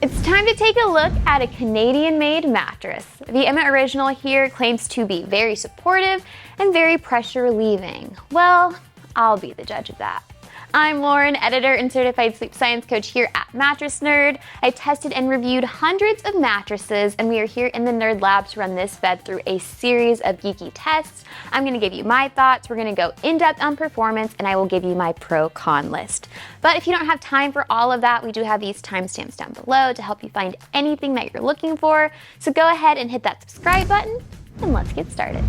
It's time to take a look at a Canadian-made mattress. The Emma Original here claims to be very supportive and very pressure-relieving. Well, I'll be the judge of that. I'm Lauren, editor and certified sleep science coach here at Mattress Nerd. I tested and reviewed hundreds of mattresses, and we are here in the Nerd Lab to run this bed through a series of geeky tests. I'm going to give you my thoughts, we're going to go in-depth on performance, and I will give you my pro-con list. But if you don't have time for all of that, we do have these timestamps down below to help you find anything that you're looking for. So go ahead and hit that subscribe button, and let's get started.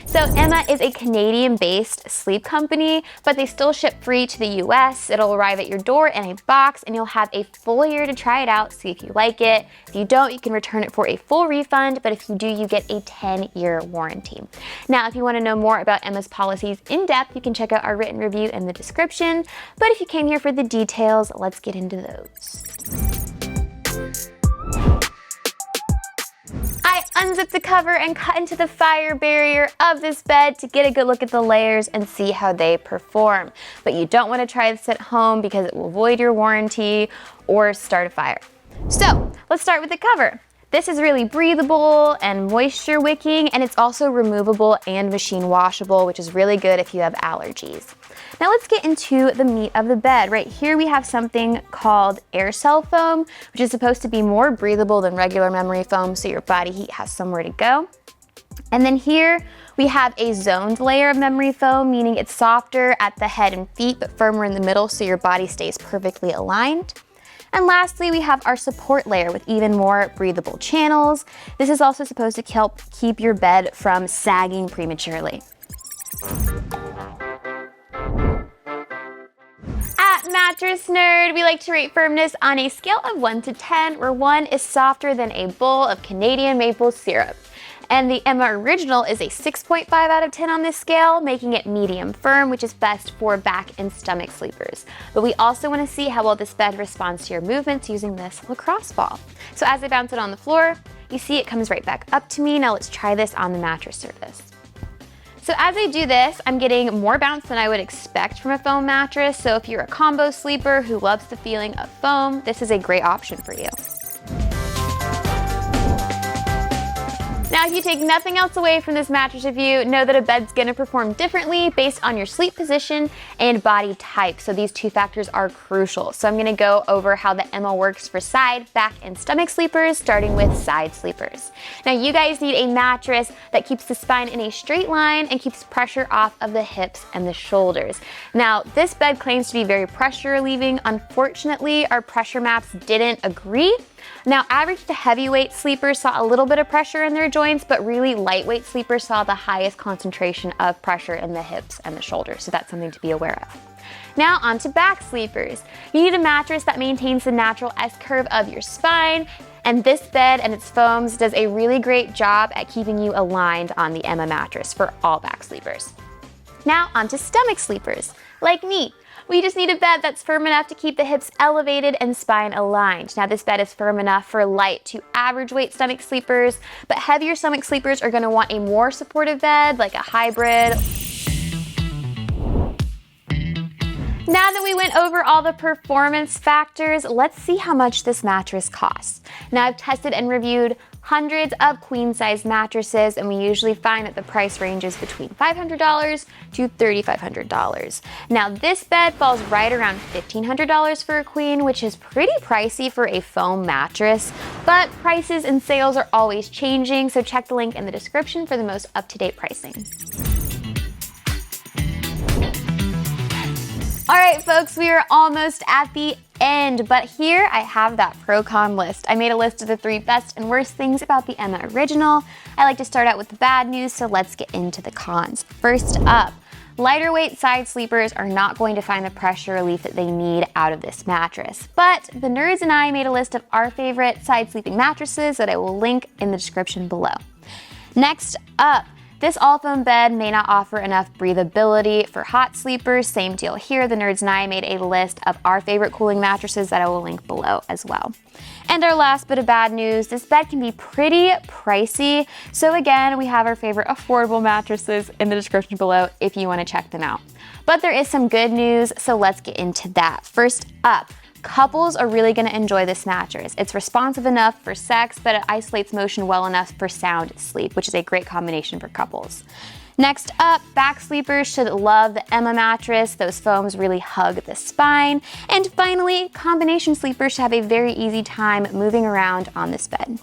So Emma is a Canadian-based sleep company, but they still ship free to the US. It'll arrive at your door in a box, and you'll have a full year to try it out, see if you like it. If you don't, you can return it for a full refund, but if you do, you get a 10-year warranty. Now, if you want to know more about Emma's policies in depth, you can check out our written review in the description. But if you came here for the details, let's get into those. I unzipped the cover and cut into the fire barrier of this bed to get a good look at the layers and see how they perform. But you don't want to try this at home because it will void your warranty or start a fire. So let's start with the cover. This is really breathable and moisture wicking, and it's also removable and machine washable, which is really good if you have allergies. Now let's get into the meat of the bed. Right here we have something called air cell foam, which is supposed to be more breathable than regular memory foam, so your body heat has somewhere to go. And then here we have a zoned layer of memory foam, meaning it's softer at the head and feet, but firmer in the middle so your body stays perfectly aligned. And lastly, we have our support layer with even more breathable channels. This is also supposed to help keep your bed from sagging prematurely. At Mattress Nerd, we like to rate firmness on a scale of 1 to 10, where 1 is softer than a bowl of Canadian maple syrup. And the Emma Original is a 6.5 out of 10 on this scale, making it medium firm, which is best for back and stomach sleepers. But we also want to see how well this bed responds to your movements using this lacrosse ball. So as I bounce it on the floor, you see it comes right back up to me. Now let's try this on the mattress surface. So as I do this, I'm getting more bounce than I would expect from a foam mattress. So if you're a combo sleeper who loves the feeling of foam, this is a great option for you. Now, if you take nothing else away from this mattress review, know that a bed's gonna perform differently based on your sleep position and body type. So these two factors are crucial. So I'm gonna go over how the Emma works for side, back, and stomach sleepers, starting with side sleepers. Now, you guys need a mattress that keeps the spine in a straight line and keeps pressure off of the hips and the shoulders. Now, this bed claims to be very pressure relieving. Unfortunately, our pressure maps didn't agree. Now, average to heavyweight sleepers saw a little bit of pressure in their joints, but really lightweight sleepers saw the highest concentration of pressure in the hips and the shoulders, so that's something to be aware of. Now on to back sleepers. You need a mattress that maintains the natural S-curve of your spine, and this bed and its foams does a really great job at keeping you aligned on the Emma mattress for all back sleepers. Now on to stomach sleepers, like me. We just need a bed that's firm enough to keep the hips elevated and spine aligned. Now this bed is firm enough for light to average weight stomach sleepers, but heavier stomach sleepers are gonna want a more supportive bed, like a hybrid. Now that we went over all the performance factors, let's see how much this mattress costs. Now I've tested and reviewed hundreds of queen-size mattresses, and we usually find that the price ranges between $500 to $3,500. Now this bed falls right around $1,500 for a queen, which is pretty pricey for a foam mattress, but prices and sales are always changing, so check the link in the description for the most up-to-date pricing. All right, folks, we are almost at the end, but here I have that pro-con list. I made a list of the 3 best and worst things about the Emma Original. I like to start out with the bad news, so let's get into the cons. First up, lighter weight side sleepers are not going to find the pressure relief that they need out of this mattress. But the nerds and I made a list of our favorite side sleeping mattresses that I will link in the description below. Next up, This all-foam bed may not offer enough breathability for hot sleepers. Same deal here. The nerds and I made a list of our favorite cooling mattresses that I will link below as well. And our last bit of bad news, this bed can be pretty pricey. So again, we have our favorite affordable mattresses in the description below if you want to check them out. But there is some good news, so let's get into that. First up, couples are really going to enjoy this mattress. It's responsive enough for sex, but it isolates motion well enough for sound sleep, which is a great combination for couples. Next up, back sleepers should love the Emma mattress. Those foams really hug the spine. And finally, combination sleepers should have a very easy time moving around on this bed.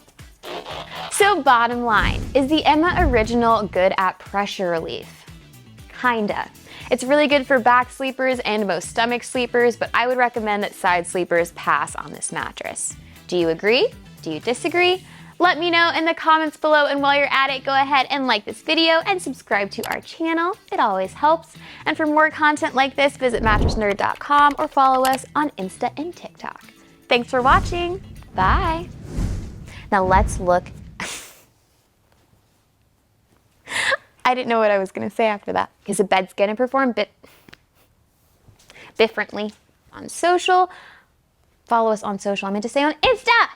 So bottom line, is the Emma Original good at pressure relief? Kinda. It's really good for back sleepers and most stomach sleepers, but I would recommend that side sleepers pass on this mattress. Do you agree? Do you disagree? Let me know in the comments below, and while you're at it, go ahead and like this video and subscribe to our channel. It always helps. And for more content like this, visit mattressnerd.com or follow us on Insta and TikTok. Thanks for watching. Bye. Now let's look. I didn't know what I was going to say after that, because the bed's going to perform differently on social. Follow us on social. I meant to say on Insta.